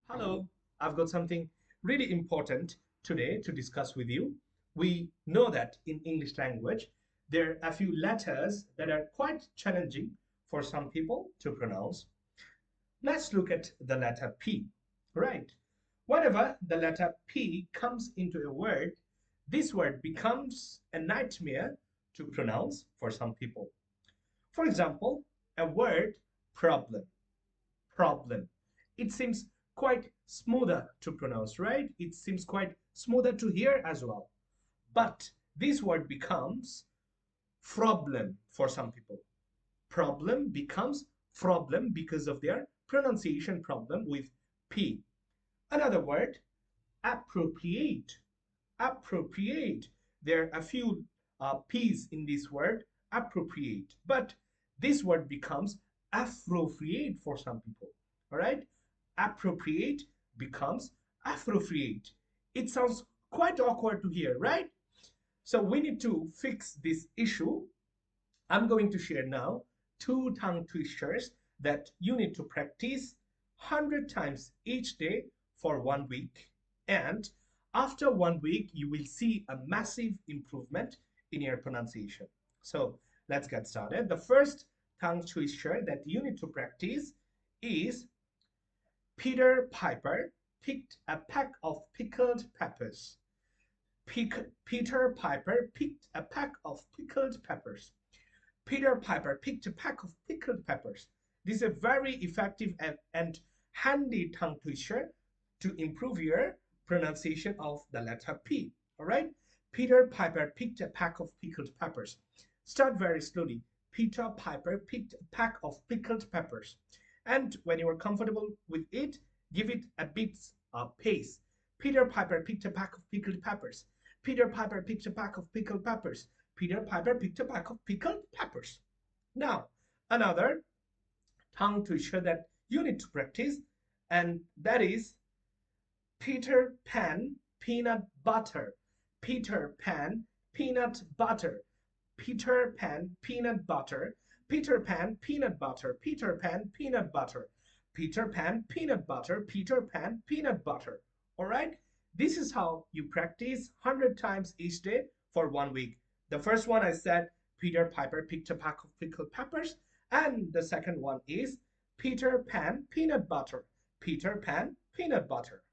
Hello, I've got something really important today to discuss with you. We know that in English language, there are a few letters that are quite challenging for some people to pronounce. Let's look at the letter P, right? Whenever the letter P comes into a word, this word becomes a nightmare to pronounce for some people. For example, a word problem problem. It seems quite smoother to pronounce, right? It seems quite smoother to hear as well. But this word becomes problem for some people. Problem becomes problem because of their pronunciation problem with P. Another word, appropriate. Appropriate. There are a few P's in this word, appropriate. But this word becomes appropriate for some people. All right? Appropriate becomes appropriate. It sounds quite awkward to hear, right? So we need to fix this issue. I'm going to share now two tongue twisters that you need to practice 100 times each day for 1 week. And after 1 week, you will see a massive improvement in your pronunciation. So let's get started. The first tongue twister that you need to practice is Peter Piper picked a pack of pickled peppers. Peter Piper picked a pack of pickled peppers. Peter Piper picked a pack of pickled peppers. This is a very effective and handy tongue twister to improve your pronunciation of the letter P. All right? Peter Piper picked a pack of pickled peppers. Start very slowly. Peter Piper picked a pack of pickled peppers. And when you are comfortable with it, give it a bit pace. Peter Piper picked a pack of pickled peppers. Peter Piper picked a pack of pickled peppers. Peter Piper picked a pack of pickled peppers. Now, another tongue twister that you need to practice, and that is Peter Pan peanut butter. Peter Pan peanut butter. Peter Pan peanut butter. Peter Pan peanut butter. Peter Pan peanut butter. Peter Pan peanut butter. Peter Pan peanut butter. All right? This is how you practice 100 times each day for 1 week. The first one I said Peter Piper picked a pack of pickled peppers, and the second one is Peter Pan peanut butter. Peter Pan peanut butter.